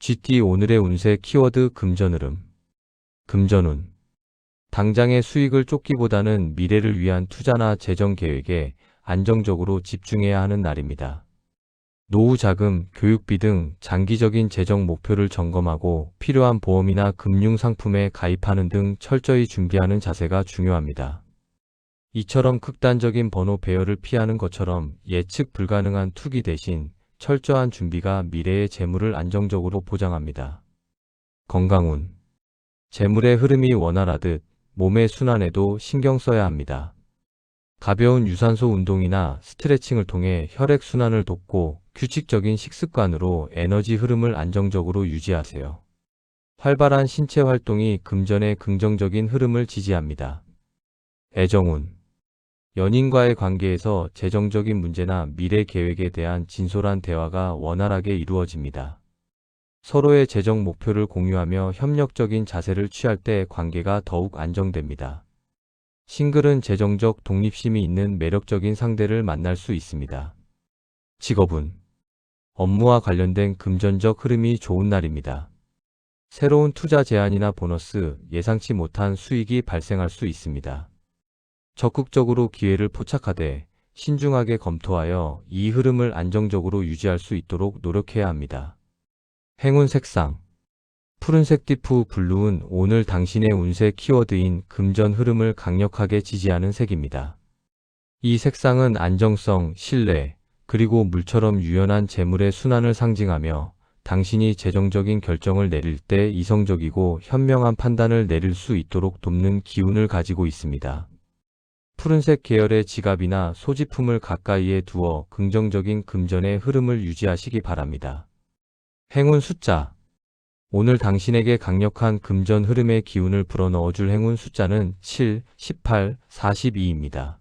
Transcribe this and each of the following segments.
GT 오늘의 운세 키워드 금전흐름. 금전운. 당장의 수익을 쫓기보다는 미래를 위한 투자나 재정 계획에 안정적으로 집중해야 하는 날입니다. 노후 자금, 교육비 등 장기적인 재정 목표를 점검하고 필요한 보험이나 금융 상품에 가입하는 등 철저히 준비하는 자세가 중요합니다. 이처럼 극단적인 번호 배열을 피하는 것처럼 예측 불가능한 투기 대신 철저한 준비가 미래의 재물을 안정적으로 보장합니다. 건강운. 재물의 흐름이 원활하듯 몸의 순환에도 신경 써야 합니다. 가벼운 유산소 운동이나 스트레칭을 통해 혈액순환을 돕고 규칙적인 식습관으로 에너지 흐름을 안정적으로 유지하세요. 활발한 신체 활동이 금전의 긍정적인 흐름을 지지합니다. 애정운. 연인과의 관계에서 재정적인 문제나 미래 계획에 대한 진솔한 대화가 원활하게 이루어집니다. 서로의 재정 목표를 공유하며 협력적인 자세를 취할 때 관계가 더욱 안정됩니다. 싱글은 재정적 독립심이 있는 매력적인 상대를 만날 수 있습니다. 직업운. 업무와 관련된 금전적 흐름이 좋은 날입니다. 새로운 투자 제안이나 보너스, 예상치 못한 수익이 발생할 수 있습니다. 적극적으로 기회를 포착하되 신중하게 검토하여 이 흐름을 안정적으로 유지할 수 있도록 노력해야 합니다. 행운 색상. 푸른색 띠프 블루는 오늘 당신의 운세 키워드인 금전 흐름을 강력하게 지지하는 색입니다. 이 색상은 안정성, 신뢰, 그리고 물처럼 유연한 재물의 순환을 상징하며 당신이 재정적인 결정을 내릴 때 이성적이고 현명한 판단을 내릴 수 있도록 돕는 기운을 가지고 있습니다. 푸른색 계열의 지갑이나 소지품을 가까이에 두어 긍정적인 금전의 흐름을 유지하시기 바랍니다. 행운 숫자. 오늘 당신에게 강력한 금전 흐름의 기운을 불어넣어줄 행운 숫자는 7, 18, 42입니다.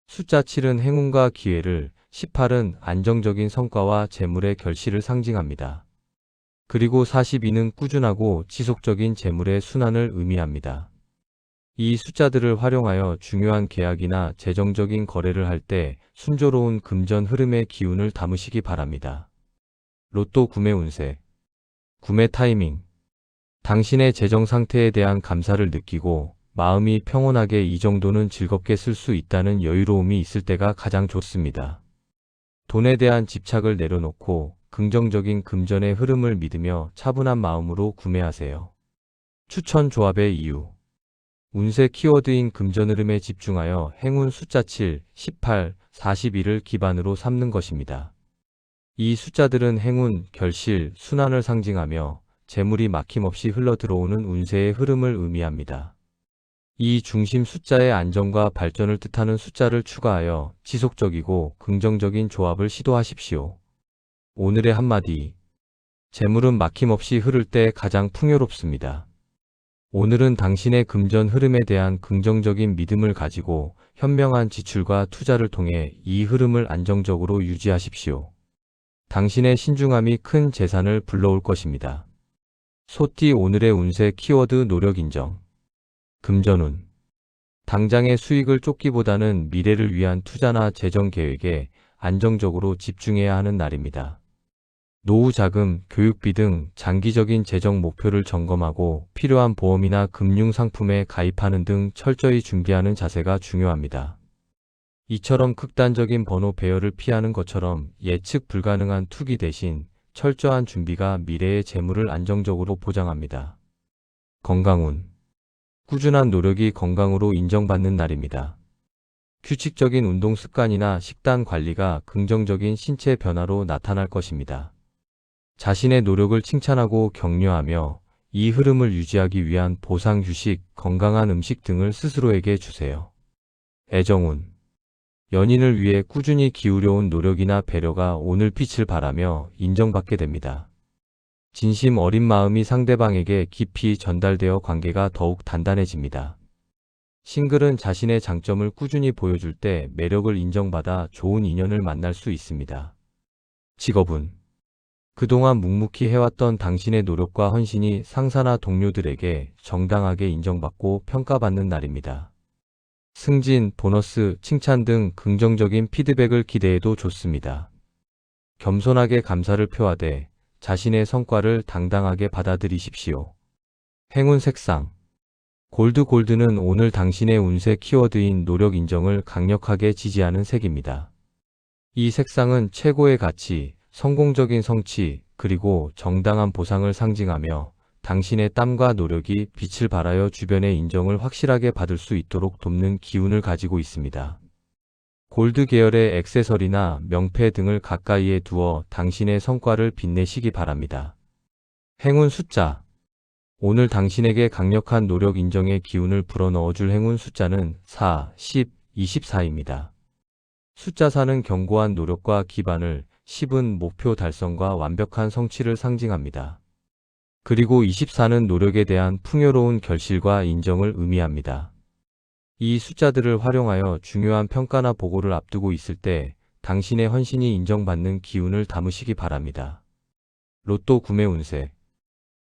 숫자 7은 행운과 기회를, 18은 안정적인 성과와 재물의 결실을 상징합니다. 그리고 42는 꾸준하고 지속적인 재물의 순환을 의미합니다. 이 숫자들을 활용하여 중요한 계약이나 재정적인 거래를 할 때 순조로운 금전 흐름의 기운을 담으시기 바랍니다. 로또 구매 운세. 구매 타이밍. 당신의 재정 상태에 대한 감사를 느끼고 마음이 평온하게 이 정도는 즐겁게 쓸 수 있다는 여유로움이 있을 때가 가장 좋습니다. 돈에 대한 집착을 내려놓고 긍정적인 금전의 흐름을 믿으며 차분한 마음으로 구매하세요. 추천 조합의 이유. 운세 키워드인 금전 흐름에 집중하여 행운 숫자 7, 18, 41을 기반으로 삼는 것입니다. 이 숫자들은 행운, 결실, 순환을 상징하며 재물이 막힘없이 흘러들어오는 운세의 흐름을 의미합니다. 이 중심 숫자의 안정과 발전을 뜻하는 숫자를 추가하여 지속적이고 긍정적인 조합을 시도하십시오. 오늘의 한마디. 재물은 막힘없이 흐를 때 가장 풍요롭습니다. 오늘은 당신의 금전 흐름에 대한 긍정적인 믿음을 가지고 현명한 지출과 투자를 통해 이 흐름을 안정적으로 유지하십시오. 당신의 신중함이 큰 재산을 불러올 것입니다. 소띠 오늘의 운세 키워드 노력 인정. 금전운. 당장의 수익을 쫓기보다는 미래를 위한 투자나 재정 계획에 안정적으로 집중해야 하는 날입니다. 노후 자금, 교육비 등 장기적인 재정 목표를 점검하고 필요한 보험이나 금융 상품에 가입하는 등 철저히 준비하는 자세가 중요합니다. 이처럼 극단적인 번호 배열을 피하는 것처럼 예측 불가능한 투기 대신 철저한 준비가 미래의 재물을 안정적으로 보장합니다. 건강운. 꾸준한 노력이 건강으로 인정받는 날입니다. 규칙적인 운동 습관이나 식단 관리가 긍정적인 신체 변화로 나타날 것입니다. 자신의 노력을 칭찬하고 격려하며 이 흐름을 유지하기 위한 보상 휴식, 건강한 음식 등을 스스로에게 주세요. 애정운. 연인을 위해 꾸준히 기울여온 노력이나 배려가 오늘 빛을 발하며 인정받게 됩니다. 진심 어린 마음이 상대방에게 깊이 전달되어 관계가 더욱 단단해집니다. 싱글은 자신의 장점을 꾸준히 보여줄 때 매력을 인정받아 좋은 인연을 만날 수 있습니다. 직업운. 그동안 묵묵히 해왔던 당신의 노력과 헌신이 상사나 동료들에게 정당하게 인정받고 평가받는 날입니다. 승진, 보너스, 칭찬 등 긍정적인 피드백을 기대해도 좋습니다. 겸손하게 감사를 표하되 자신의 성과를 당당하게 받아들이십시오. 행운 색상 골드는 오늘 당신의 운세 키워드인 노력 인정을 강력하게 지지하는 색입니다. 이 색상은 최고의 가치, 성공적인 성취, 그리고 정당한 보상을 상징하며 당신의 땀과 노력이 빛을 발하여 주변의 인정을 확실하게 받을 수 있도록 돕는 기운을 가지고 있습니다. 골드 계열의 액세서리나 명패 등을 가까이에 두어 당신의 성과를 빛내시기 바랍니다. 행운 숫자 오늘 당신에게 강력한 노력 인정의 기운을 불어넣어줄 행운 숫자는 4, 10, 24입니다. 숫자 4는 견고한 노력과 기반을, 10은 목표 달성과 완벽한 성취를 상징합니다. 그리고 24는 노력에 대한 풍요로운 결실과 인정을 의미합니다. 이 숫자들을 활용하여 중요한 평가나 보고를 앞두고 있을 때 당신의 헌신이 인정받는 기운을 담으시기 바랍니다. 로또 구매 운세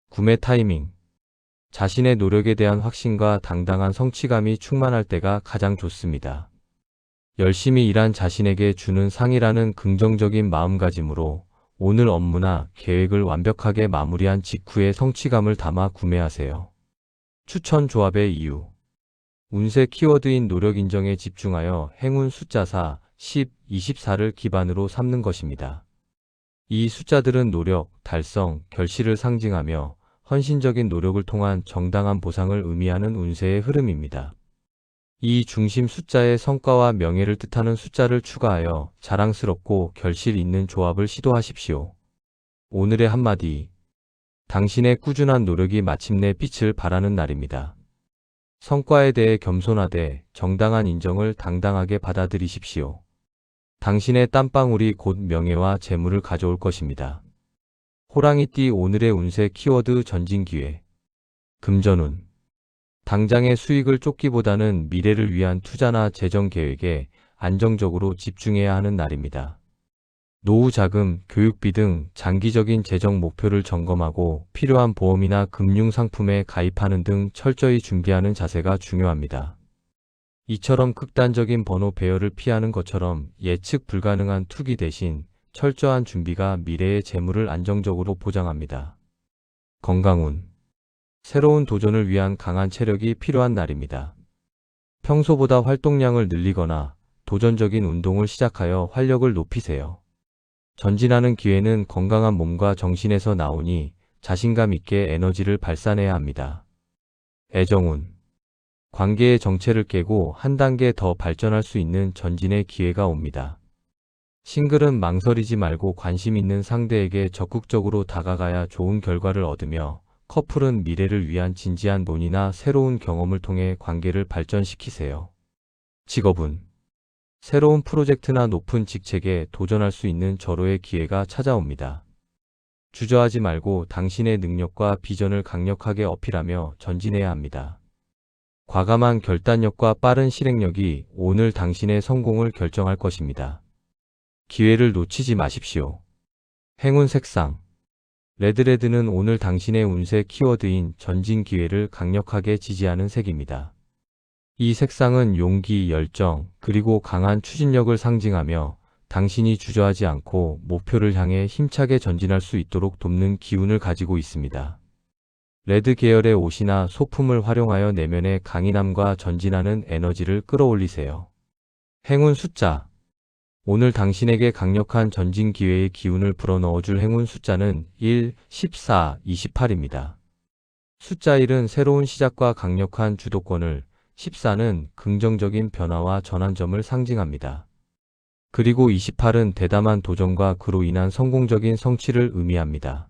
구매 타이밍 자신의 노력에 대한 확신과 당당한 성취감이 충만할 때가 가장 좋습니다. 열심히 일한 자신에게 주는 상이라는 긍정적인 마음가짐으로 오늘 업무나 계획을 완벽하게 마무리한 직후의 성취감을 담아 구매하세요. 추천 조합의 이유 운세 키워드인 노력 인정에 집중하여 행운 숫자 4, 10, 24를 기반으로 삼는 것입니다. 이 숫자들은 노력, 달성, 결실을 상징하며 헌신적인 노력을 통한 정당한 보상을 의미하는 운세의 흐름입니다. 이 중심 숫자에 성과와 명예를 뜻하는 숫자를 추가하여 자랑스럽고 결실 있는 조합을 시도하십시오. 오늘의 한마디 당신의 꾸준한 노력이 마침내 빛을 발하는 날입니다. 성과에 대해 겸손하되 정당한 인정을 당당하게 받아들이십시오. 당신의 땀방울이 곧 명예와 재물을 가져올 것입니다. 호랑이띠 오늘의 운세 키워드 전진기회 금전운 당장의 수익을 쫓기보다는 미래를 위한 투자나 재정 계획에 안정적으로 집중해야 하는 날입니다. 노후 자금, 교육비 등 장기적인 재정 목표를 점검하고 필요한 보험이나 금융 상품에 가입하는 등 철저히 준비하는 자세가 중요합니다. 이처럼 극단적인 번호 배열을 피하는 것처럼 예측 불가능한 투기 대신 철저한 준비가 미래의 재물을 안정적으로 보장합니다. 건강운 새로운 도전을 위한 강한 체력이 필요한 날입니다. 평소보다 활동량을 늘리거나 도전적인 운동을 시작하여 활력을 높이세요. 전진하는 기회는 건강한 몸과 정신에서 나오니 자신감 있게 에너지를 발산해야 합니다. 애정운 관계의 정체를 깨고 한 단계 더 발전할 수 있는 전진의 기회가 옵니다. 싱글은 망설이지 말고 관심 있는 상대에게 적극적으로 다가가야 좋은 결과를 얻으며 커플은 미래를 위한 진지한 논의나 새로운 경험을 통해 관계를 발전시키세요. 직업은 새로운 프로젝트나 높은 직책에 도전할 수 있는 절호의 기회가 찾아옵니다. 주저하지 말고 당신의 능력과 비전을 강력하게 어필하며 전진해야 합니다. 과감한 결단력과 빠른 실행력이 오늘 당신의 성공을 결정할 것입니다. 기회를 놓치지 마십시오. 행운 색상 레드는 오늘 당신의 운세 키워드인 전진 기회를 강력하게 지지하는 색입니다. 이 색상은 용기, 열정, 그리고 강한 추진력을 상징하며 당신이 주저하지 않고 목표를 향해 힘차게 전진할 수 있도록 돕는 기운을 가지고 있습니다. 레드 계열의 옷이나 소품을 활용하여 내면의 강인함과 전진하는 에너지를 끌어올리세요. 행운 숫자 오늘 당신에게 강력한 전진 기회의 기운을 불어넣어줄 행운 숫자는 1, 14, 28입니다. 숫자 1은 새로운 시작과 강력한 주도권을, 14는 긍정적인 변화와 전환점을 상징합니다. 그리고 28은 대담한 도전과 그로 인한 성공적인 성취를 의미합니다.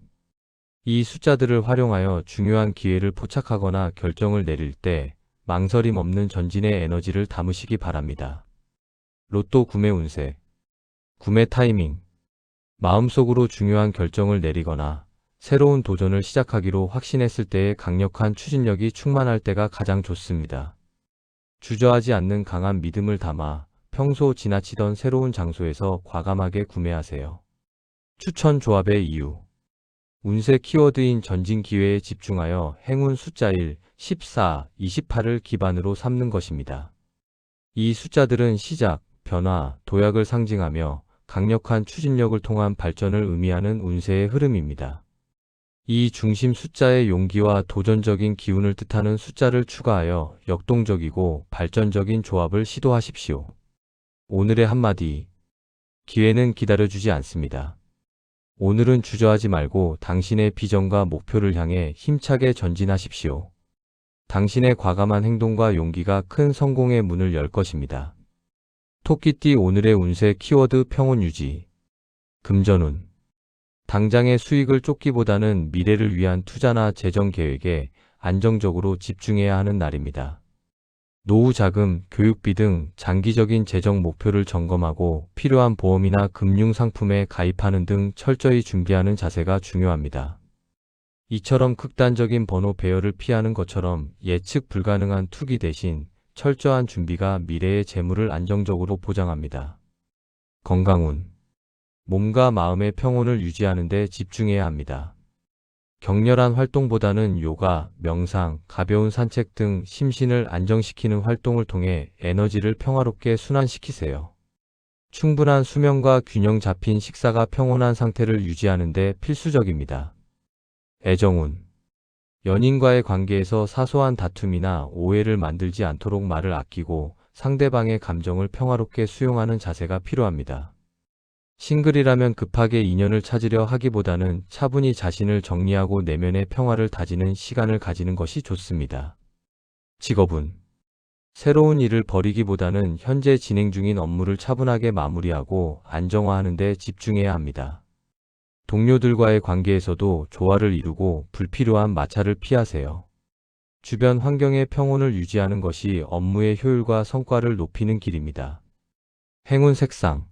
이 숫자들을 활용하여 중요한 기회를 포착하거나 결정을 내릴 때 망설임 없는 전진의 에너지를 담으시기 바랍니다. 로또 구매 운세 구매 타이밍 마음속으로 중요한 결정을 내리거나 새로운 도전을 시작하기로 확신했을 때의 강력한 추진력이 충만할 때가 가장 좋습니다. 주저하지 않는 강한 믿음을 담아 평소 지나치던 새로운 장소에서 과감하게 구매하세요. 추천 조합의 이유 운세 키워드인 전진 기회에 집중하여 행운 숫자 1, 14, 28을 기반으로 삼는 것입니다. 이 숫자들은 시작, 변화, 도약을 상징하며 강력한 추진력을 통한 발전을 의미하는 운세의 흐름입니다. 이 중심 숫자의 용기와 도전적인 기운을 뜻하는 숫자를 추가하여 역동적이고 발전적인 조합을 시도하십시오. 오늘의 한마디. 기회는 기다려주지 않습니다. 오늘은 주저하지 말고 당신의 비전과 목표를 향해 힘차게 전진하십시오. 당신의 과감한 행동과 용기가 큰 성공의 문을 열 것입니다. 토끼띠 오늘의 운세 키워드 평온 유지. 금전운. 당장의 수익을 쫓기보다는 미래를 위한 투자나 재정 계획에 안정적으로 집중해야 하는 날입니다. 노후 자금, 교육비 등 장기적인 재정 목표를 점검하고 필요한 보험이나 금융 상품에 가입하는 등 철저히 준비하는 자세가 중요합니다. 이처럼 극단적인 번호 배열을 피하는 것처럼 예측 불가능한 투기 대신 철저한 준비가 미래의 재물을 안정적으로 보장합니다. 건강운. 몸과 마음의 평온을 유지하는 데 집중해야 합니다. 격렬한 활동보다는 요가, 명상, 가벼운 산책 등 심신을 안정시키는 활동을 통해 에너지를 평화롭게 순환시키세요. 충분한 수면과 균형 잡힌 식사가 평온한 상태를 유지하는 데 필수적입니다. 애정운. 연인과의 관계에서 사소한 다툼이나 오해를 만들지 않도록 말을 아끼고 상대방의 감정을 평화롭게 수용하는 자세가 필요합니다. 싱글이라면 급하게 인연을 찾으려 하기보다는 차분히 자신을 정리하고 내면의 평화를 다지는 시간을 가지는 것이 좋습니다. 직업운. 새로운 일을 벌이기보다는 현재 진행 중인 업무를 차분하게 마무리하고 안정화하는 데 집중해야 합니다. 동료들과의 관계에서도 조화를 이루고 불필요한 마찰을 피하세요. 주변 환경의 평온을 유지하는 것이 업무의 효율과 성과를 높이는 길입니다. 행운 색상.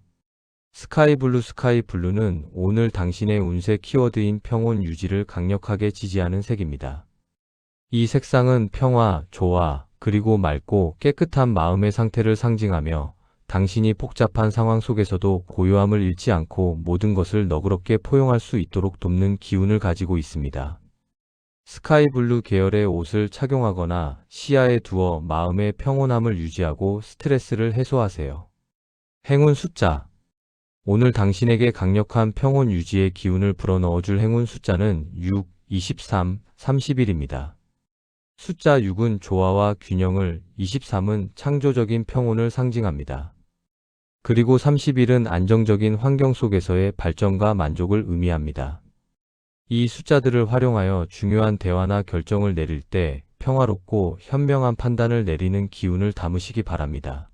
스카이블루는 오늘 당신의 운세 키워드인 평온 유지를 강력하게 지지하는 색입니다. 이 색상은 평화, 조화, 그리고 맑고 깨끗한 마음의 상태를 상징하며 당신이 복잡한 상황 속에서도 고요함을 잃지 않고 모든 것을 너그럽게 포용할 수 있도록 돕는 기운을 가지고 있습니다. 스카이블루 계열의 옷을 착용하거나 시야에 두어 마음의 평온함을 유지하고 스트레스를 해소하세요. 행운 숫자. 오늘 당신에게 강력한 평온 유지의 기운을 불어넣어줄 행운 숫자는 6, 23, 31입니다. 숫자 6은 조화와 균형을, 23은 창조적인 평온을 상징합니다. 그리고 31은 안정적인 환경 속에서의 발전과 만족을 의미합니다. 이 숫자들을 활용하여 중요한 대화나 결정을 내릴 때 평화롭고 현명한 판단을 내리는 기운을 담으시기 바랍니다.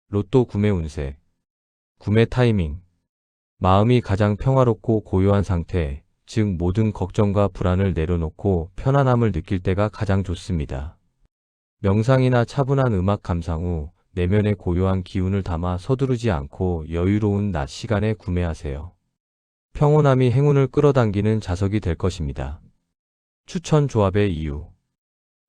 로또 구매 운세. 구매 타이밍. 마음이 가장 평화롭고 고요한 상태, 즉 모든 걱정과 불안을 내려놓고 편안함을 느낄 때가 가장 좋습니다. 명상이나 차분한 음악 감상 후 내면의 고요한 기운을 담아 서두르지 않고 여유로운 낮 시간에 구매하세요. 평온함이 행운을 끌어당기는 자석이 될 것입니다. 추천 조합의 이유.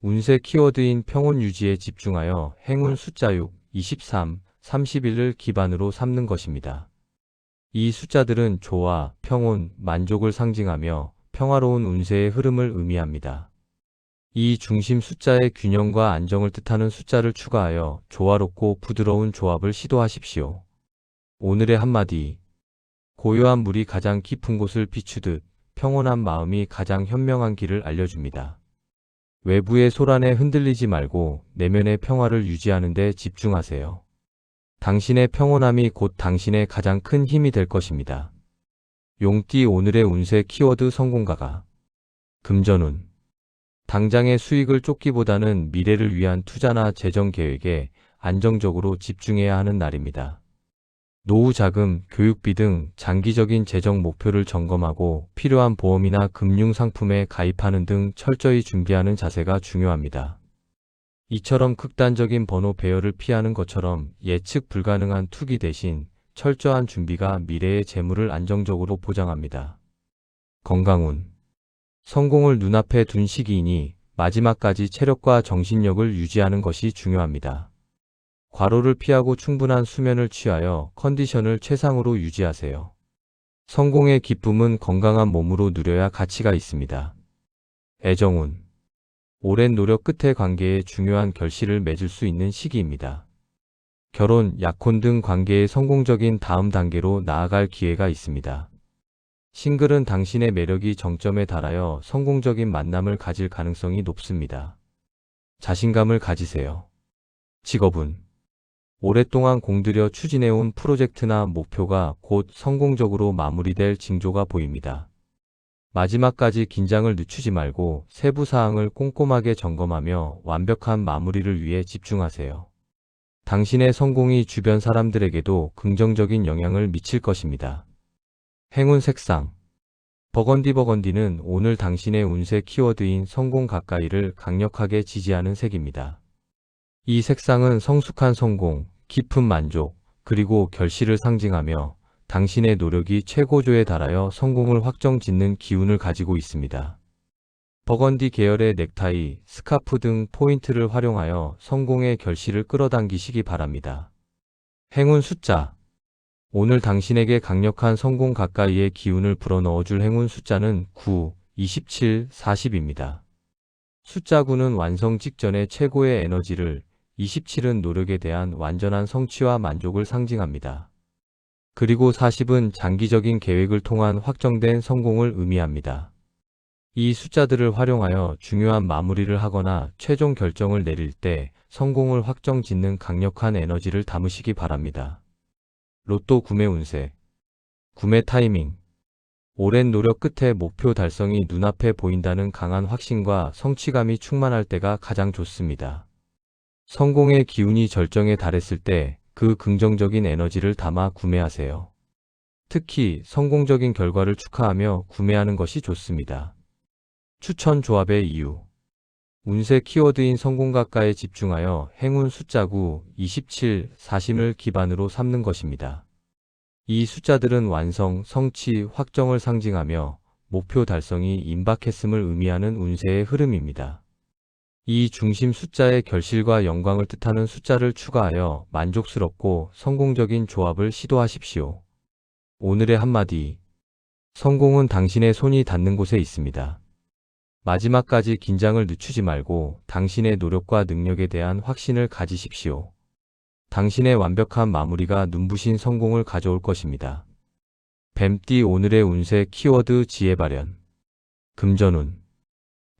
운세 키워드인 평온 유지에 집중하여 행운 숫자 6, 23, 31을 기반으로 삼는 것입니다. 이 숫자들은 조화, 평온, 만족을 상징하며 평화로운 운세의 흐름을 의미합니다. 이 중심 숫자의 균형과 안정을 뜻하는 숫자를 추가하여 조화롭고 부드러운 조합을 시도하십시오. 오늘의 한마디. 고요한 물이 가장 깊은 곳을 비추듯 평온한 마음이 가장 현명한 길을 알려줍니다. 외부의 소란에 흔들리지 말고 내면의 평화를 유지하는 데 집중하세요. 당신의 평온함이 곧 당신의 가장 큰 힘이 될 것입니다. 용띠 오늘의 운세 키워드 성공가가. 금전운. 당장의 수익을 쫓기보다는 미래를 위한 투자나 재정 계획에 안정적으로 집중해야 하는 날입니다. 노후 자금, 교육비 등 장기적인 재정 목표를 점검하고 필요한 보험이나 금융 상품에 가입하는 등 철저히 준비하는 자세가 중요합니다. 이처럼 극단적인 번호 배열을 피하는 것처럼 예측 불가능한 투기 대신 철저한 준비가 미래의 재물을 안정적으로 보장합니다. 건강운. 성공을 눈앞에 둔 시기이니 마지막까지 체력과 정신력을 유지하는 것이 중요합니다. 과로를 피하고 충분한 수면을 취하여 컨디션을 최상으로 유지하세요. 성공의 기쁨은 건강한 몸으로 누려야 가치가 있습니다. 애정운. 오랜 노력 끝에 관계에 중요한 결실을 맺을 수 있는 시기입니다. 결혼, 약혼 등 관계의 성공적인 다음 단계로 나아갈 기회가 있습니다. 싱글은 당신의 매력이 정점에 달하여 성공적인 만남을 가질 가능성이 높습니다. 자신감을 가지세요. 직업은 오랫동안 공들여 추진해온 프로젝트나 목표가 곧 성공적으로 마무리될 징조가 보입니다. 마지막까지 긴장을 늦추지 말고 세부 사항을 꼼꼼하게 점검하며 완벽한 마무리를 위해 집중하세요. 당신의 성공이 주변 사람들에게도 긍정적인 영향을 미칠 것입니다. 행운 색상 버건디는 오늘 당신의 운세 키워드인 성공 가까이를 강력하게 지지하는 색입니다. 이 색상은 성숙한 성공, 깊은 만족, 그리고 결실을 상징하며 당신의 노력이 최고조에 달하여 성공을 확정짓는 기운을 가지고 있습니다. 버건디 계열의 넥타이, 스카프 등 포인트를 활용하여 성공의 결실을 끌어당기시기 바랍니다. 행운 숫자 오늘 당신에게 강력한 성공 가까이의 기운을 불어넣어줄 행운 숫자는 9, 27, 40입니다. 숫자 9는 완성 직전의 최고의 에너지를, 27은 노력에 대한 완전한 성취와 만족을 상징합니다. 그리고 40은 장기적인 계획을 통한 확정된 성공을 의미합니다. 이 숫자들을 활용하여 중요한 마무리를 하거나 최종 결정을 내릴 때 성공을 확정짓는 강력한 에너지를 담으시기 바랍니다. 로또 구매 운세 구매 타이밍 오랜 노력 끝에 목표 달성이 눈앞에 보인다는 강한 확신과 성취감이 충만할 때가 가장 좋습니다. 성공의 기운이 절정에 달했을 때 그 긍정적인 에너지를 담아 구매하세요. 특히 성공적인 결과를 축하하며 구매하는 것이 좋습니다. 추천 조합의 이유 운세 키워드인 성공 가까이에 집중하여 행운 숫자 9, 27, 40을 기반으로 삼는 것입니다. 이 숫자들은 완성, 성취, 확정을 상징하며 목표 달성이 임박했음을 의미하는 운세의 흐름입니다. 이 중심 숫자의 결실과 영광을 뜻하는 숫자를 추가하여 만족스럽고 성공적인 조합을 시도하십시오. 오늘의 한마디 성공은 당신의 손이 닿는 곳에 있습니다. 마지막까지 긴장을 늦추지 말고 당신의 노력과 능력에 대한 확신을 가지십시오. 당신의 완벽한 마무리가 눈부신 성공을 가져올 것입니다. 뱀띠 오늘의 운세 키워드 지혜 발현 금전운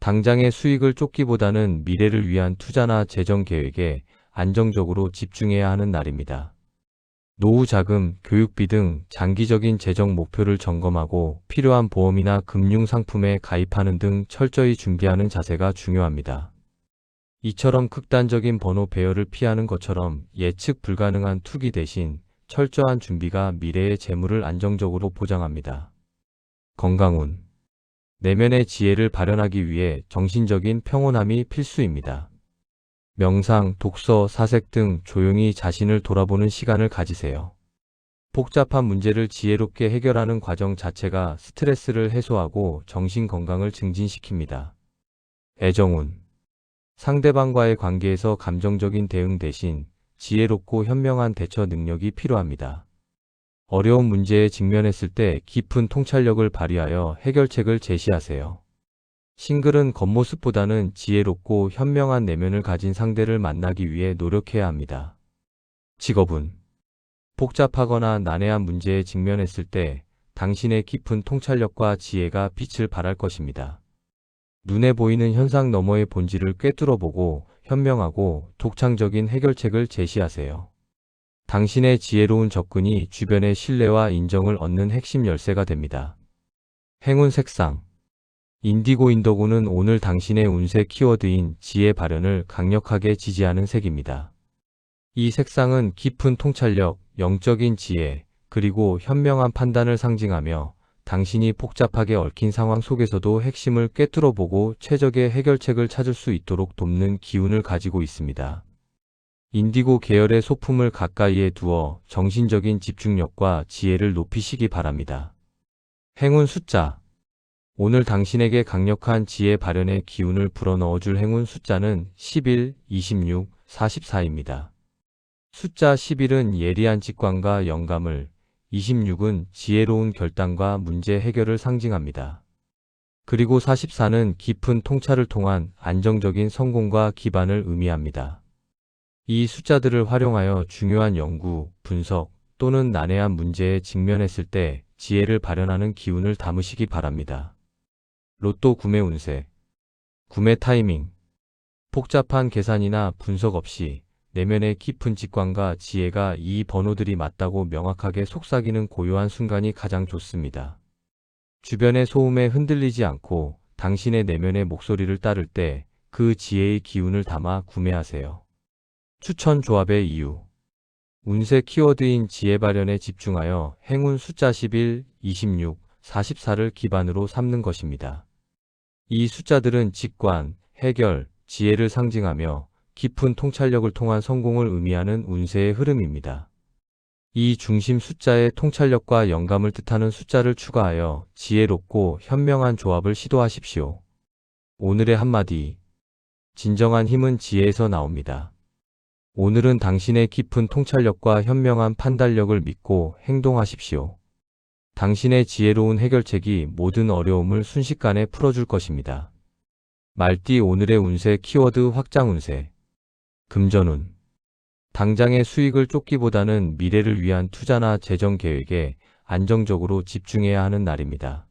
당장의 수익을 쫓기보다는 미래를 위한 투자나 재정 계획에 안정적으로 집중해야 하는 날입니다. 노후 자금, 교육비 등 장기적인 재정 목표를 점검하고 필요한 보험이나 금융 상품에 가입하는 등 철저히 준비하는 자세가 중요합니다. 이처럼 극단적인 번호 배열을 피하는 것처럼 예측 불가능한 투기 대신 철저한 준비가 미래의 재물을 안정적으로 보장합니다. 건강운 내면의 지혜를 발현하기 위해 정신적인 평온함이 필수입니다. 명상, 독서, 사색 등 조용히 자신을 돌아보는 시간을 가지세요. 복잡한 문제를 지혜롭게 해결하는 과정 자체가 스트레스를 해소하고 정신 건강을 증진시킵니다. 애정운 상대방과의 관계에서 감정적인 대응 대신 지혜롭고 현명한 대처 능력이 필요합니다. 어려운 문제에 직면했을 때 깊은 통찰력을 발휘하여 해결책을 제시하세요. 싱글은 겉모습보다는 지혜롭고 현명한 내면을 가진 상대를 만나기 위해 노력해야 합니다. 직업은 복잡하거나 난해한 문제에 직면했을 때 당신의 깊은 통찰력과 지혜가 빛을 발할 것입니다. 눈에 보이는 현상 너머의 본질을 꿰뚫어보고 현명하고 독창적인 해결책을 제시하세요. 당신의 지혜로운 접근이 주변의 신뢰와 인정을 얻는 핵심 열쇠가 됩니다. 행운 색상 인디고 인더고는 오늘 당신의 운세 키워드인 지혜 발현을 강력하게 지지하는 색입니다. 이 색상은 깊은 통찰력, 영적인 지혜, 그리고 현명한 판단을 상징하며 당신이 복잡하게 얽힌 상황 속에서도 핵심을 꿰뚫어보고 최적의 해결책을 찾을 수 있도록 돕는 기운을 가지고 있습니다. 인디고 계열의 소품을 가까이에 두어 정신적인 집중력과 지혜를 높이시기 바랍니다. 행운 숫자 오늘 당신에게 강력한 지혜 발현의 기운을 불어넣어줄 행운 숫자는 11, 26, 44입니다. 숫자 11은 예리한 직관과 영감을, 26은 지혜로운 결단과 문제 해결을 상징합니다. 그리고 44는 깊은 통찰을 통한 안정적인 성공과 기반을 의미합니다. 이 숫자들을 활용하여 중요한 연구, 분석 또는 난해한 문제에 직면했을 때 지혜를 발현하는 기운을 담으시기 바랍니다. 로또 구매 운세. 구매 타이밍. 복잡한 계산이나 분석 없이 내면의 깊은 직관과 지혜가 이 번호들이 맞다고 명확하게 속삭이는 고요한 순간이 가장 좋습니다. 주변의 소음에 흔들리지 않고 당신의 내면의 목소리를 따를 때 그 지혜의 기운을 담아 구매하세요. 추천 조합의 이유. 운세 키워드인 지혜 발현에 집중하여 행운 숫자 11, 26, 44를 기반으로 삼는 것입니다. 이 숫자들은 직관, 해결, 지혜를 상징하며 깊은 통찰력을 통한 성공을 의미하는 운세의 흐름입니다. 이 중심 숫자의 통찰력과 영감을 뜻하는 숫자를 추가하여 지혜롭고 현명한 조합을 시도하십시오. 오늘의 한마디. 진정한 힘은 지혜에서 나옵니다. 오늘은 당신의 깊은 통찰력과 현명한 판단력을 믿고 행동하십시오. 당신의 지혜로운 해결책이 모든 어려움을 순식간에 풀어줄 것입니다. 말띠 오늘의 운세 키워드 확장 운세. 금전운. 당장의 수익을 쫓기보다는 미래를 위한 투자나 재정 계획에 안정적으로 집중해야 하는 날입니다.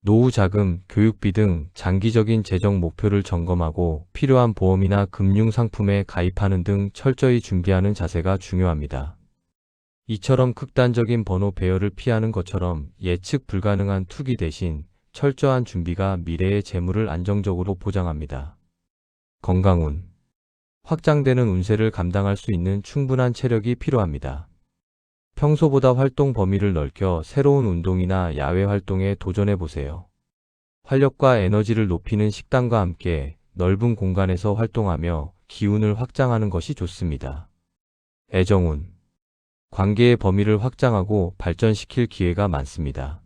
노후 자금, 교육비 등 장기적인 재정 목표를 점검하고 필요한 보험이나 금융 상품에 가입하는 등 철저히 준비하는 자세가 중요합니다. 이처럼 극단적인 번호 배열을 피하는 것처럼 예측 불가능한 투기 대신 철저한 준비가 미래의 재물을 안정적으로 보장합니다. 건강운. 확장되는 운세를 감당할 수 있는 충분한 체력이 필요합니다. 평소보다 활동 범위를 넓혀 새로운 운동이나 야외 활동에 도전해 보세요. 활력과 에너지를 높이는 식단과 함께 넓은 공간에서 활동하며 기운을 확장하는 것이 좋습니다. 애정운. 관계의 범위를 확장하고 발전시킬 기회가 많습니다.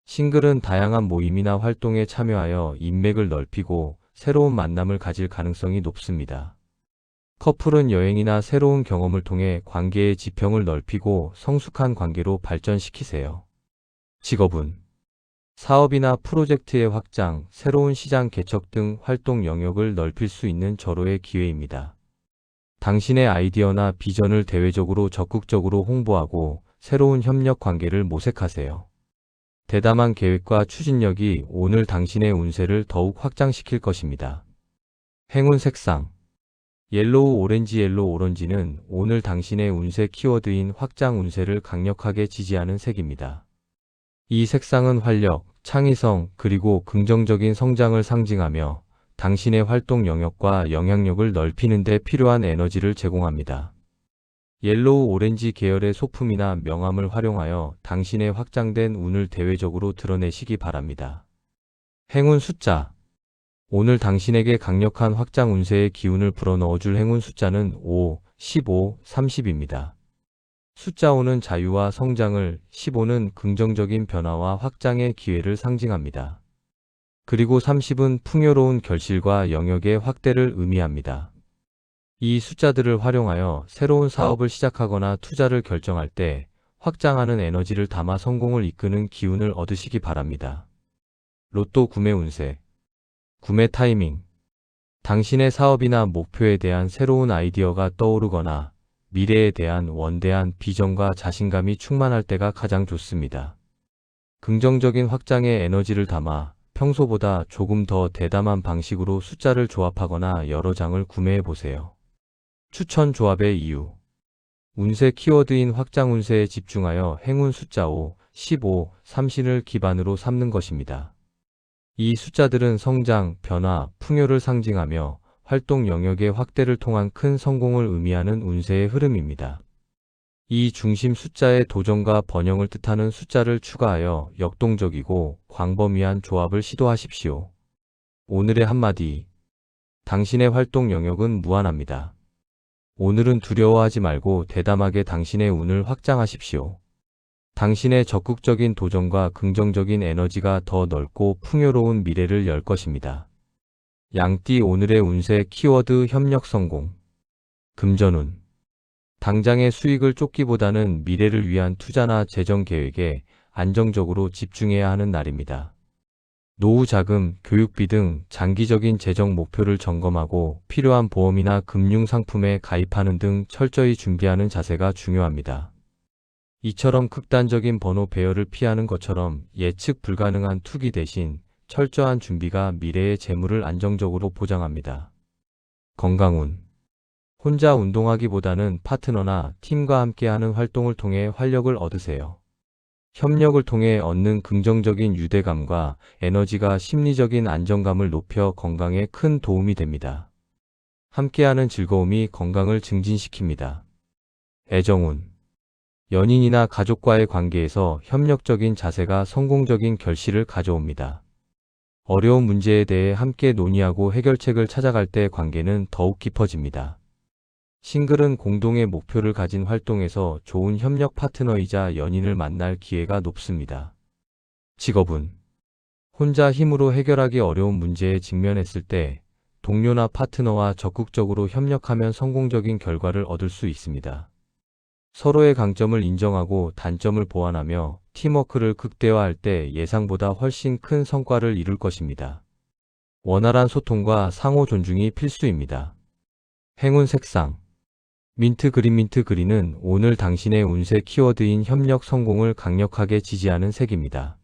싱글은 다양한 모임이나 활동에 참여하여 인맥을 넓히고 새로운 만남을 가질 가능성이 높습니다. 커플은 여행이나 새로운 경험을 통해 관계의 지평을 넓히고 성숙한 관계로 발전시키세요. 직업운. 사업이나 프로젝트의 확장, 새로운 시장 개척 등 활동 영역을 넓힐 수 있는 절호의 기회입니다. 당신의 아이디어나 비전을 대외적으로 적극적으로 홍보하고 새로운 협력 관계를 모색하세요. 대담한 계획과 추진력이 오늘 당신의 운세를 더욱 확장시킬 것입니다. 행운 색상. 옐로우 오렌지. 옐로우 오렌지는 오늘 당신의 운세 키워드인 확장 운세를 강력하게 지지하는 색입니다. 이 색상은 활력, 창의성, 그리고 긍정적인 성장을 상징하며 당신의 활동 영역과 영향력을 넓히는 데 필요한 에너지를 제공합니다. 옐로우 오렌지 계열의 소품이나 명암을 활용하여 당신의 확장된 운을 대외적으로 드러내시기 바랍니다. 행운 숫자. 오늘 당신에게 강력한 확장 운세의 기운을 불어넣어줄 행운 숫자는 5, 15, 30입니다. 숫자 5는 자유와 성장을, 15는 긍정적인 변화와 확장의 기회를 상징합니다. 그리고 30은 풍요로운 결실과 영역의 확대를 의미합니다. 이 숫자들을 활용하여 새로운 사업을 시작하거나 투자를 결정할 때 확장하는 에너지를 담아 성공을 이끄는 기운을 얻으시기 바랍니다. 로또 구매 운세. 구매 타이밍. 당신의 사업이나 목표에 대한 새로운 아이디어가 떠오르거나 미래에 대한 원대한 비전과 자신감이 충만할 때가 가장 좋습니다. 긍정적인 확장의 에너지를 담아 평소보다 조금 더 대담한 방식으로 숫자를 조합하거나 여러 장을 구매해 보세요. 추천 조합의 이유. 운세 키워드인 확장 운세에 집중하여 행운 숫자 5, 15, 30을 기반으로 삼는 것입니다. 이 숫자들은 성장, 변화, 풍요를 상징하며 활동 영역의 확대를 통한 큰 성공을 의미하는 운세의 흐름입니다. 이 중심 숫자의 도전과 번영을 뜻하는 숫자를 추가하여 역동적이고 광범위한 조합을 시도하십시오. 오늘의 한마디. 당신의 활동 영역은 무한합니다. 오늘은 두려워하지 말고 대담하게 당신의 운을 확장하십시오. 당신의 적극적인 도전과 긍정적인 에너지가 더 넓고 풍요로운 미래를 열 것입니다. 양띠 오늘의 운세 키워드 협력 성공. 금전운. 당장의 수익을 쫓기보다는 미래를 위한 투자나 재정 계획에 안정적으로 집중해야 하는 날입니다. 노후 자금, 교육비 등 장기적인 재정 목표를 점검하고 필요한 보험이나 금융 상품에 가입하는 등 철저히 준비하는 자세가 중요합니다. 이처럼 극단적인 번호 배열을 피하는 것처럼 예측 불가능한 투기 대신 철저한 준비가 미래의 재물을 안정적으로 보장합니다. 건강운. 혼자 운동하기보다는 파트너나 팀과 함께하는 활동을 통해 활력을 얻으세요. 협력을 통해 얻는 긍정적인 유대감과 에너지가 심리적인 안정감을 높여 건강에 큰 도움이 됩니다. 함께하는 즐거움이 건강을 증진시킵니다. 애정운. 연인이나 가족과의 관계에서 협력적인 자세가 성공적인 결실을 가져옵니다. 어려운 문제에 대해 함께 논의하고 해결책을 찾아갈 때 관계는 더욱 깊어집니다. 싱글은 공동의 목표를 가진 활동에서 좋은 협력 파트너이자 연인을 만날 기회가 높습니다. 직업은 혼자 힘으로 해결하기 어려운 문제에 직면했을 때 동료나 파트너와 적극적으로 협력하면 성공적인 결과를 얻을 수 있습니다. 서로의 강점을 인정하고 단점을 보완하며 팀워크를 극대화할 때 예상보다 훨씬 큰 성과를 이룰 것입니다. 원활한 소통과 상호 존중이 필수입니다. 행운 색상 민트 그린은 오늘 당신의 운세 키워드인 협력 성공을 강력하게 지지하는 색입니다.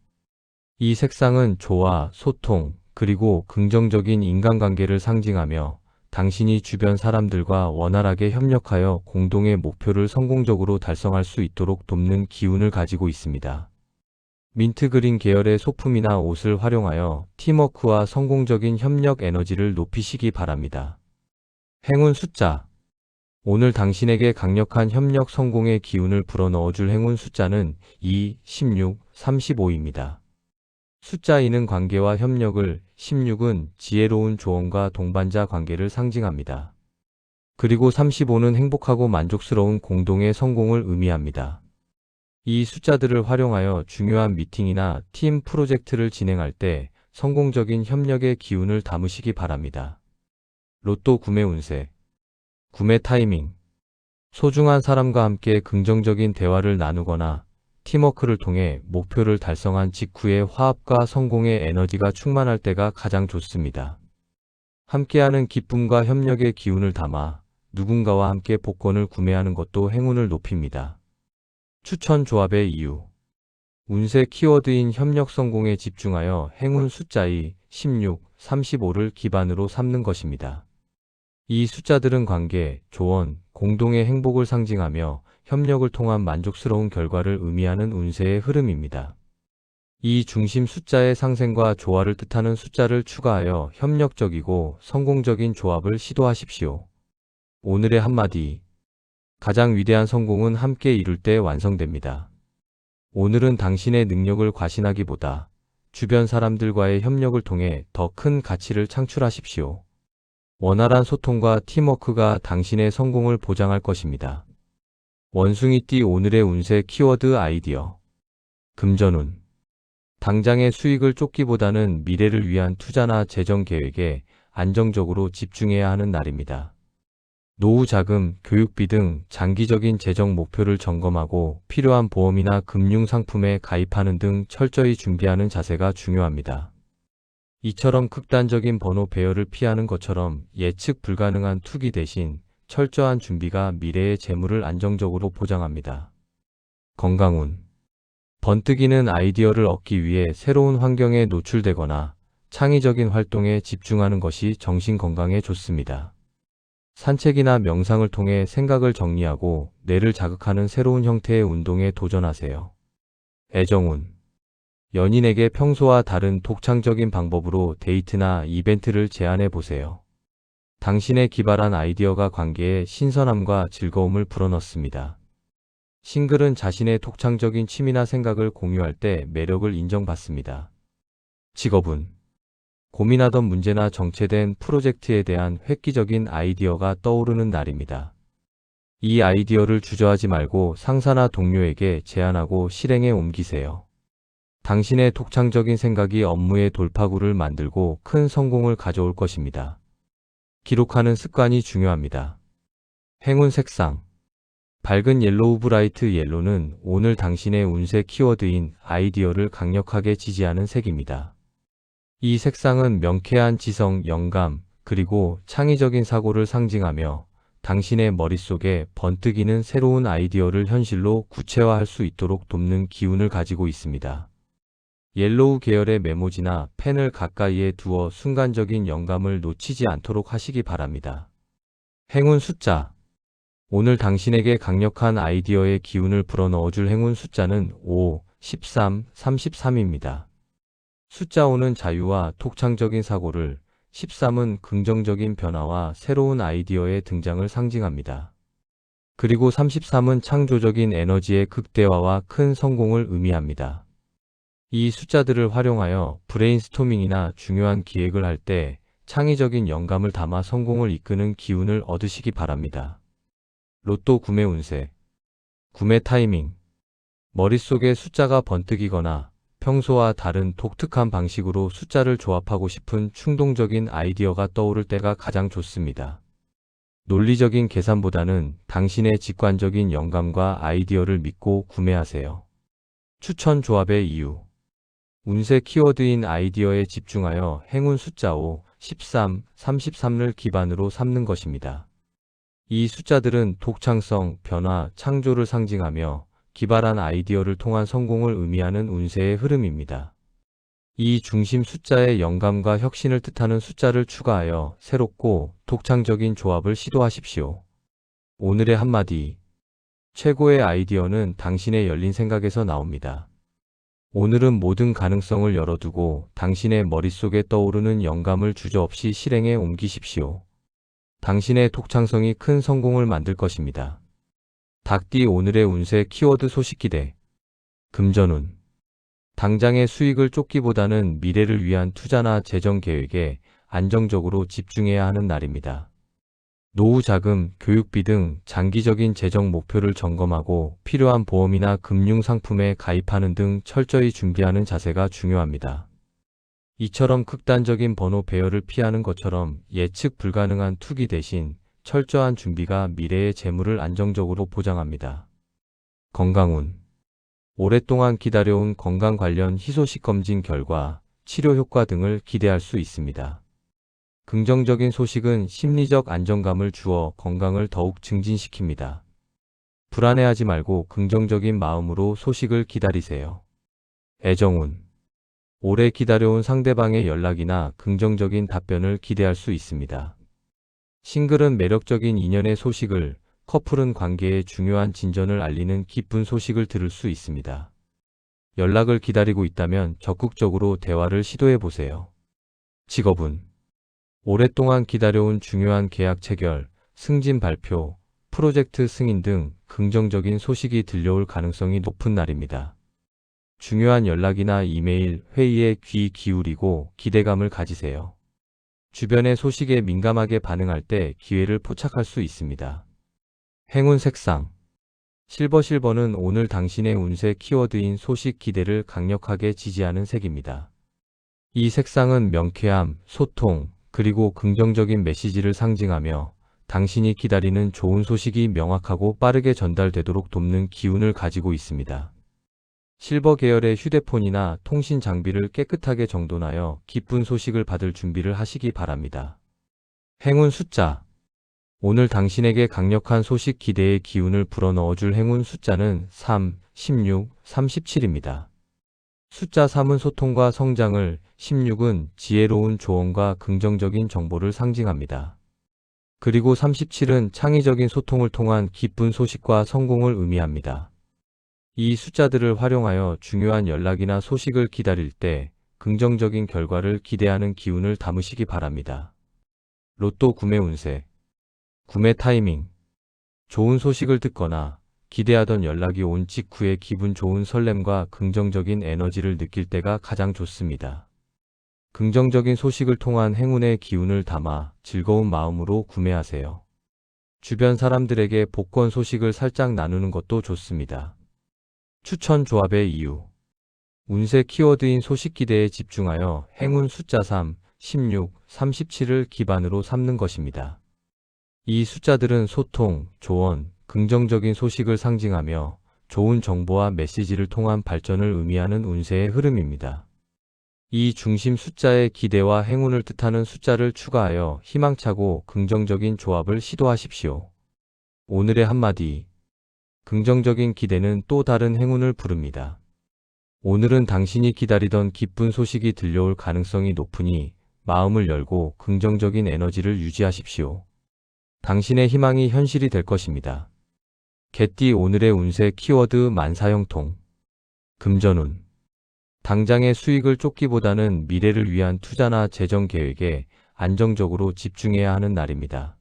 이 색상은 조화, 소통, 그리고 긍정적인 인간관계를 상징하며 당신이 주변 사람들과 원활하게 협력하여 공동의 목표를 성공적으로 달성할 수 있도록 돕는 기운을 가지고 있습니다. 민트 그린 계열의 소품이나 옷을 활용하여 팀워크와 성공적인 협력 에너지를 높이시기 바랍니다. 행운 숫자 오늘 당신에게 강력한 협력 성공의 기운을 불어넣어줄 행운 숫자는 2, 16, 35입니다. 숫자 2는 관계와 협력을, 16은 지혜로운 조언과 동반자 관계를 상징합니다. 그리고 35는 행복하고 만족스러운 공동의 성공을 의미합니다. 이 숫자들을 활용하여 중요한 미팅이나 팀 프로젝트를 진행할 때 성공적인 협력의 기운을 담으시기 바랍니다. 로또 구매 운세 구매 타이밍 소중한 사람과 함께 긍정적인 대화를 나누거나 팀워크를 통해 목표를 달성한 직후의 화합과 성공의 에너지가 충만할 때가 가장 좋습니다. 함께하는 기쁨과 협력의 기운을 담아 누군가와 함께 복권을 구매하는 것도 행운을 높입니다. 추천 조합의 이유 운세 키워드인 협력 성공에 집중하여 행운 숫자 2, 16, 35를 기반으로 삼는 것입니다. 이 숫자들은 관계, 조언, 공동의 행복을 상징하며 협력을 통한 만족스러운 결과를 의미하는 운세의 흐름입니다. 이 중심 숫자의 상생과 조화를 뜻하는 숫자를 추가하여 협력적이고 성공적인 조합을 시도하십시오. 오늘의 한마디. 가장 위대한 성공은 함께 이룰 때 완성됩니다. 오늘은 당신의 능력을 과신하기보다 주변 사람들과의 협력을 통해 더 큰 가치를 창출하십시오. 원활한 소통과 팀워크가 당신의 성공을 보장할 것입니다. 원숭이띠 오늘의 운세 키워드 아이디어. 금전운. 당장의 수익을 쫓기보다는 미래를 위한 투자나 재정 계획에 안정적으로 집중해야 하는 날입니다. 노후 자금, 교육비 등 장기적인 재정 목표를 점검하고 필요한 보험이나 금융 상품에 가입하는 등 철저히 준비하는 자세가 중요합니다. 이처럼 극단적인 번호 배열을 피하는 것처럼 예측 불가능한 투기 대신 철저한 준비가 미래의 재물을 안정적으로 보장합니다. 건강운. 번뜩이는 아이디어를 얻기 위해 새로운 환경에 노출되거나 창의적인 활동에 집중하는 것이 정신 건강에 좋습니다. 산책이나 명상을 통해 생각을 정리하고 뇌를 자극하는 새로운 형태의 운동에 도전하세요. 애정운. 연인에게 평소와 다른 독창적인 방법으로 데이트나 이벤트를 제안해 보세요. 당신의 기발한 아이디어가 관계에 신선함과 즐거움을 불어넣습니다. 싱글은 자신의 독창적인 취미나 생각을 공유할 때 매력을 인정받습니다. 직업은 고민하던 문제나 정체된 프로젝트에 대한 획기적인 아이디어가 떠오르는 날입니다. 이 아이디어를 주저하지 말고 상사나 동료에게 제안하고 실행에 옮기세요. 당신의 독창적인 생각이 업무의 돌파구를 만들고 큰 성공을 가져올 것입니다. 기록하는 습관이 중요합니다. 행운 색상. 밝은 옐로우 브라이트 옐로는 오늘 당신의 운세 키워드인 아이디어를 강력하게 지지하는 색입니다. 이 색상은 명쾌한 지성, 영감, 그리고 창의적인 사고를 상징하며 당신의 머릿속에 번뜩이는 새로운 아이디어를 현실로 구체화할 수 있도록 돕는 기운을 가지고 있습니다. 옐로우 계열의 메모지나 펜을 가까이에 두어 순간적인 영감을 놓치지 않도록 하시기 바랍니다. 행운 숫자. 오늘 당신에게 강력한 아이디어의 기운을 불어넣어줄 행운 숫자는 5, 13, 33입니다. 숫자 5는 자유와 독창적인 사고를, 13은 긍정적인 변화와 새로운 아이디어의 등장을 상징합니다. 그리고 33은 창조적인 에너지의 극대화와 큰 성공을 의미합니다. 이 숫자들을 활용하여 브레인스토밍이나 중요한 기획을 할 때 창의적인 영감을 담아 성공을 이끄는 기운을 얻으시기 바랍니다. 로또 구매 운세. 구매 타이밍. 머릿속에 숫자가 번뜩이거나 평소와 다른 독특한 방식으로 숫자를 조합하고 싶은 충동적인 아이디어가 떠오를 때가 가장 좋습니다. 논리적인 계산보다는 당신의 직관적인 영감과 아이디어를 믿고 구매하세요. 추천 조합의 이유. 운세 키워드인 아이디어에 집중하여 행운 숫자 5, 13, 33을 기반으로 삼는 것입니다. 이 숫자들은 독창성, 변화, 창조를 상징하며 기발한 아이디어를 통한 성공을 의미하는 운세의 흐름입니다. 이 중심 숫자의 영감과 혁신을 뜻하는 숫자를 추가하여 새롭고 독창적인 조합을 시도하십시오. 오늘의 한마디. 최고의 아이디어는 당신의 열린 생각에서 나옵니다. 오늘은 모든 가능성을 열어두고 당신의 머릿속에 떠오르는 영감을 주저없이 실행에 옮기십시오. 당신의 독창성이 큰 성공을 만들 것입니다. 닭띠 오늘의 운세 키워드 소식 기대. 금전운. 당장의 수익을 쫓기보다는 미래를 위한 투자나 재정 계획에 안정적으로 집중해야 하는 날입니다. 노후 자금, 교육비 등 장기적인 재정 목표를 점검하고 필요한 보험이나 금융 상품에 가입하는 등 철저히 준비하는 자세가 중요합니다. 이처럼 극단적인 번호 배열을 피하는 것처럼 예측 불가능한 투기 대신 철저한 준비가 미래의 재물을 안정적으로 보장합니다. 건강운. 오랫동안 기다려온 건강 관련 희소식 검진 결과, 치료 효과 등을 기대할 수 있습니다. 긍정적인 소식은 심리적 안정감을 주어 건강을 더욱 증진시킵니다. 불안해하지 말고 긍정적인 마음으로 소식을 기다리세요. 애정운. 오래 기다려온 상대방의 연락이나 긍정적인 답변을 기대할 수 있습니다. 싱글은 매력적인 인연의 소식을, 커플은 관계의 중요한 진전을 알리는 기쁜 소식을 들을 수 있습니다. 연락을 기다리고 있다면 적극적으로 대화를 시도해 보세요. 직업운. 오랫동안 기다려온 중요한 계약 체결, 승진 발표, 프로젝트 승인 등 긍정적인 소식이 들려올 가능성이 높은 날입니다. 중요한 연락이나 이메일, 회의에 귀 기울이고 기대감을 가지세요. 주변의 소식에 민감하게 반응할 때 기회를 포착할 수 있습니다. 행운 색상. 실버는 오늘 당신의 운세 키워드인 소식 기대를 강력하게 지지하는 색입니다. 이 색상은 명쾌함, 소통, 그리고 긍정적인 메시지를 상징하며 당신이 기다리는 좋은 소식이 명확하고 빠르게 전달되도록 돕는 기운을 가지고 있습니다. 실버 계열의 휴대폰이나 통신 장비를 깨끗하게 정돈하여 기쁜 소식을 받을 준비를 하시기 바랍니다. 행운 숫자. 오늘 당신에게 강력한 소식 기대의 기운을 불어넣어줄 행운 숫자는 3, 16, 37입니다. 숫자 3은 소통과 성장을, 16은 지혜로운 조언과 긍정적인 정보를 상징합니다. 그리고 37은 창의적인 소통을 통한 기쁜 소식과 성공을 의미합니다. 이 숫자들을 활용하여 중요한 연락이나 소식을 기다릴 때 긍정적인 결과를 기대하는 기운을 담으시기 바랍니다. 로또 구매 운세. 구매 타이밍. 좋은 소식을 듣거나 기대하던 연락이 온 직후에 기분 좋은 설렘과 긍정적인 에너지를 느낄 때가 가장 좋습니다. 긍정적인 소식을 통한 행운의 기운을 담아 즐거운 마음으로 구매하세요. 주변 사람들에게 복권 소식을 살짝 나누는 것도 좋습니다. 추천 조합의 이유. 운세 키워드인 소식 기대에 집중하여 행운 숫자 3, 16, 37을 기반으로 삼는 것입니다. 이 숫자들은 소통, 조언, 긍정적인 소식을 상징하며 좋은 정보와 메시지를 통한 발전을 의미하는 운세의 흐름입니다. 이 중심 숫자의 기대와 행운을 뜻하는 숫자를 추가하여 희망차고 긍정적인 조합을 시도하십시오. 오늘의 한마디. 긍정적인 기대는 또 다른 행운을 부릅니다. 오늘은 당신이 기다리던 기쁜 소식이 들려올 가능성이 높으니 마음을 열고 긍정적인 에너지를 유지하십시오. 당신의 희망이 현실이 될 것입니다. 개띠 오늘의 운세 키워드 만사형통. 금전운. 당장의 수익을 쫓기보다는 미래를 위한 투자나 재정 계획에 안정적으로 집중해야 하는 날입니다.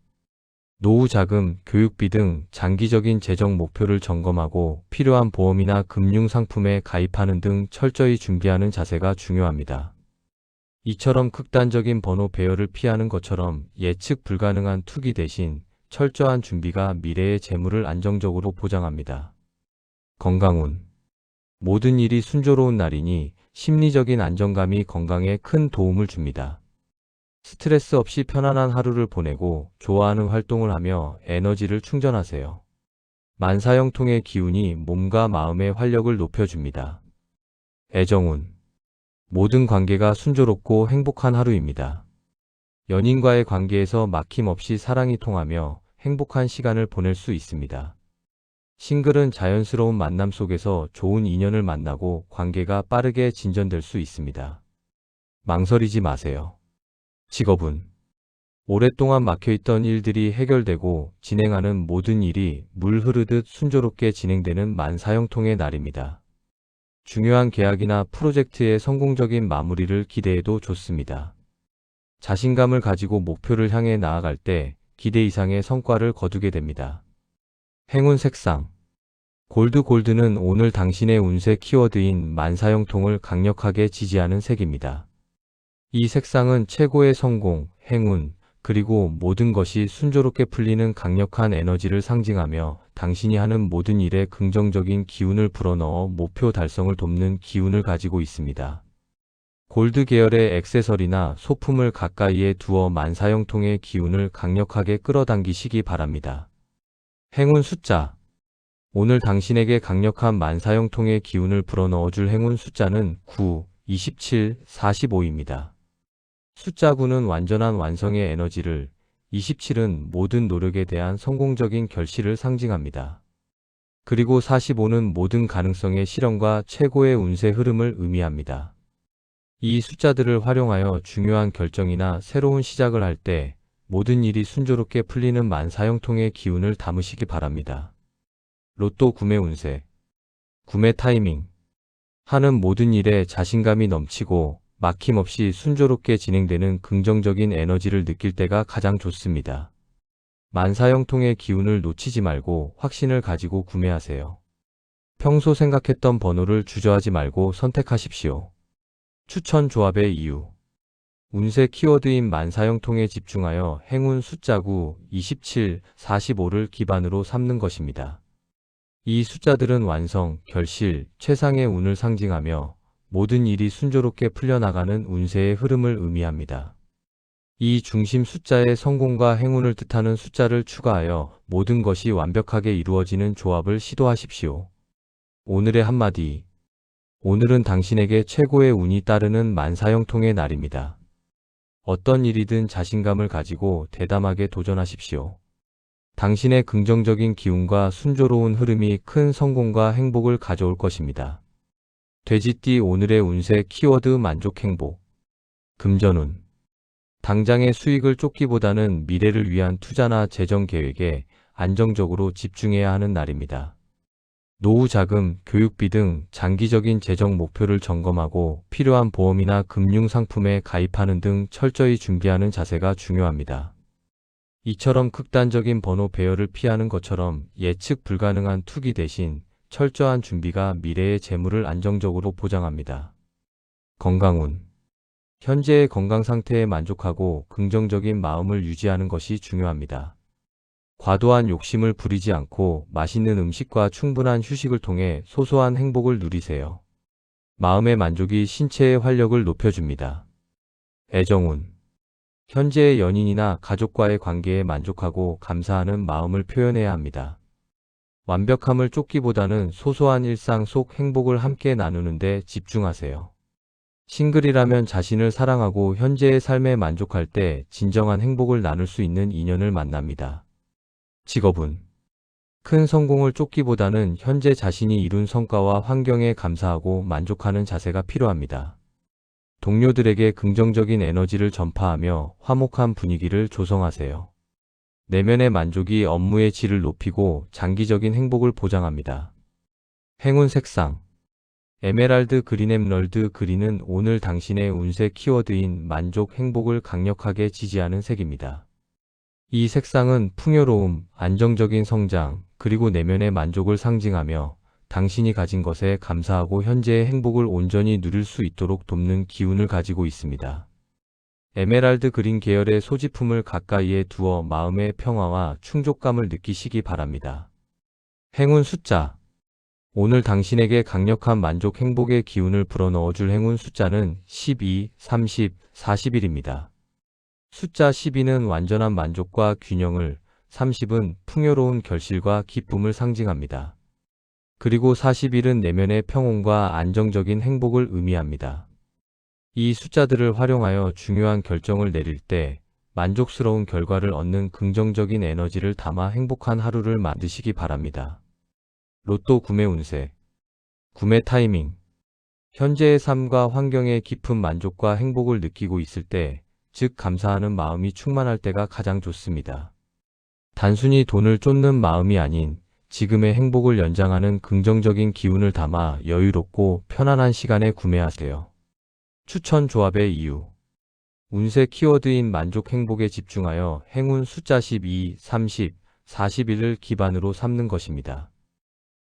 노후 자금, 교육비 등 장기적인 재정 목표를 점검하고 필요한 보험이나 금융 상품에 가입하는 등 철저히 준비하는 자세가 중요합니다. 이처럼 극단적인 번호 배열을 피하는 것처럼 예측 불가능한 투기 대신 철저한 준비가 미래의 재물을 안정적으로 보장합니다. 건강운. 모든 일이 순조로운 날이니 심리적인 안정감이 건강에 큰 도움을 줍니다. 스트레스 없이 편안한 하루를 보내고 좋아하는 활동을 하며 에너지를 충전하세요. 만사형통의 기운이 몸과 마음의 활력을 높여줍니다. 애정운. 모든 관계가 순조롭고 행복한 하루입니다. 연인과의 관계에서 막힘없이 사랑이 통하며 행복한 시간을 보낼 수 있습니다. 싱글은 자연스러운 만남 속에서 좋은 인연을 만나고 관계가 빠르게 진전될 수 있습니다. 망설이지 마세요. 직업운. 오랫동안 막혀있던 일들이 해결되고 진행하는 모든 일이 물 흐르듯 순조롭게 진행되는 만사형통의 날입니다. 중요한 계약이나 프로젝트의 성공적인 마무리를 기대해도 좋습니다. 자신감을 가지고 목표를 향해 나아갈 때 기대 이상의 성과를 거두게 됩니다. 행운 색상. 골드는 오늘 당신의 운세 키워드인 만사형통을 강력하게 지지하는 색입니다. 이 색상은 최고의 성공, 행운, 그리고 모든 것이 순조롭게 풀리는 강력한 에너지를 상징하며 당신이 하는 모든 일에 긍정적인 기운을 불어넣어 목표 달성을 돕는 기운을 가지고 있습니다. 골드 계열의 액세서리나 소품을 가까이에 두어 만사형통의 기운을 강력하게 끌어당기시기 바랍니다. 행운 숫자. 오늘 당신에게 강력한 만사형통의 기운을 불어넣어줄 행운 숫자는 9, 27, 45입니다. 숫자 9는 완전한 완성의 에너지를, 27은 모든 노력에 대한 성공적인 결실을 상징합니다. 그리고 45는 모든 가능성의 실현과 최고의 운세 흐름을 의미합니다. 이 숫자들을 활용하여 중요한 결정이나 새로운 시작을 할 때 모든 일이 순조롭게 풀리는 만사형통의 기운을 담으시기 바랍니다. 로또 구매 운세. 구매 타이밍. 하는 모든 일에 자신감이 넘치고 막힘없이 순조롭게 진행되는 긍정적인 에너지를 느낄 때가 가장 좋습니다. 만사형통의 기운을 놓치지 말고 확신을 가지고 구매하세요. 평소 생각했던 번호를 주저하지 말고 선택하십시오. 추천 조합의 이유. 운세 키워드인 만사형통에 집중하여 행운 숫자 9, 27, 45를 기반으로 삼는 것입니다. 이 숫자들은 완성, 결실, 최상의 운을 상징하며 모든 일이 순조롭게 풀려나가는 운세의 흐름을 의미합니다. 이 중심 숫자에 성공과 행운을 뜻하는 숫자를 추가하여 모든 것이 완벽하게 이루어지는 조합을 시도하십시오. 오늘의 한마디. 오늘은 당신에게 최고의 운이 따르는 만사형통의 날입니다. 어떤 일이든 자신감을 가지고 대담하게 도전하십시오. 당신의 긍정적인 기운과 순조로운 흐름이 큰 성공과 행복을 가져올 것입니다. 돼지띠 오늘의 운세 키워드 만족 행복. 금전운. 당장의 수익을 쫓기보다는 미래를 위한 투자나 재정 계획에 안정적으로 집중해야 하는 날입니다. 노후 자금, 교육비 등 장기적인 재정 목표를 점검하고 필요한 보험이나 금융 상품에 가입하는 등 철저히 준비하는 자세가 중요합니다. 이처럼 극단적인 번호 배열을 피하는 것처럼 예측 불가능한 투기 대신 철저한 준비가 미래의 재물을 안정적으로 보장합니다. 건강운. 현재의 건강 상태에 만족하고 긍정적인 마음을 유지하는 것이 중요합니다. 과도한 욕심을 부리지 않고 맛있는 음식과 충분한 휴식을 통해 소소한 행복을 누리세요. 마음의 만족이 신체의 활력을 높여줍니다. 애정운. 현재의 연인이나 가족과의 관계에 만족하고 감사하는 마음을 표현해야 합니다. 완벽함을 쫓기보다는 소소한 일상 속 행복을 함께 나누는 데 집중하세요. 싱글이라면 자신을 사랑하고 현재의 삶에 만족할 때 진정한 행복을 나눌 수 있는 인연을 만납니다. 직업운. 큰 성공을 쫓기보다는 현재 자신이 이룬 성과와 환경에 감사하고 만족하는 자세가 필요합니다. 동료들에게 긍정적인 에너지를 전파하며 화목한 분위기를 조성하세요. 내면의 만족이 업무의 질을 높이고 장기적인 행복을 보장합니다. 행운 색상 에메랄드 그린 에메랄드 그린은 오늘 당신의 운세 키워드인 만족, 행복을 강력하게 지지하는 색입니다. 이 색상은 풍요로움, 안정적인 성장, 그리고 내면의 만족을 상징하며 당신이 가진 것에 감사하고 현재의 행복을 온전히 누릴 수 있도록 돕는 기운을 가지고 있습니다. 에메랄드 그린 계열의 소지품을 가까이에 두어 마음의 평화와 충족감을 느끼시기 바랍니다. 행운 숫자 오늘 당신에게 강력한 만족, 행복의 기운을 불어넣어줄 행운 숫자는 12, 30, 41입니다. 숫자 12는 완전한 만족과 균형을, 30은 풍요로운 결실과 기쁨을 상징합니다. 그리고 41은 내면의 평온과 안정적인 행복을 의미합니다. 이 숫자들을 활용하여 중요한 결정을 내릴 때 만족스러운 결과를 얻는 긍정적인 에너지를 담아 행복한 하루를 만드시기 바랍니다. 로또 구매 운세 구매 타이밍 현재의 삶과 환경에 깊은 만족과 행복을 느끼고 있을 때, 즉 감사하는 마음이 충만할 때가 가장 좋습니다. 단순히 돈을 쫓는 마음이 아닌 지금의 행복을 연장하는 긍정적인 기운을 담아 여유롭고 편안한 시간에 구매하세요. 추천 조합의 이유 운세 키워드인 만족, 행복에 집중하여 행운 숫자 12, 30, 41을 기반으로 삼는 것입니다.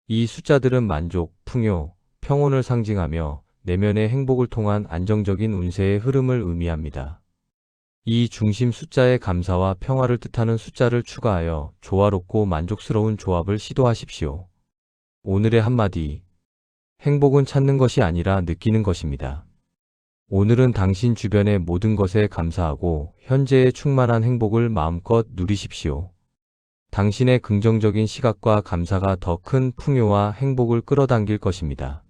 이 숫자들은 만족, 풍요, 평온을 상징하며 내면의 행복을 통한 안정적인 운세의 흐름을 의미합니다. 이 중심 숫자에 감사와 평화를 뜻하는 숫자를 추가하여 조화롭고 만족스러운 조합을 시도하십시오. 오늘의 한마디. 행복은 찾는 것이 아니라 느끼는 것입니다. 오늘은 당신 주변의 모든 것에 감사하고 현재의 충만한 행복을 마음껏 누리십시오. 당신의 긍정적인 시각과 감사가 더 큰 풍요와 행복을 끌어당길 것입니다.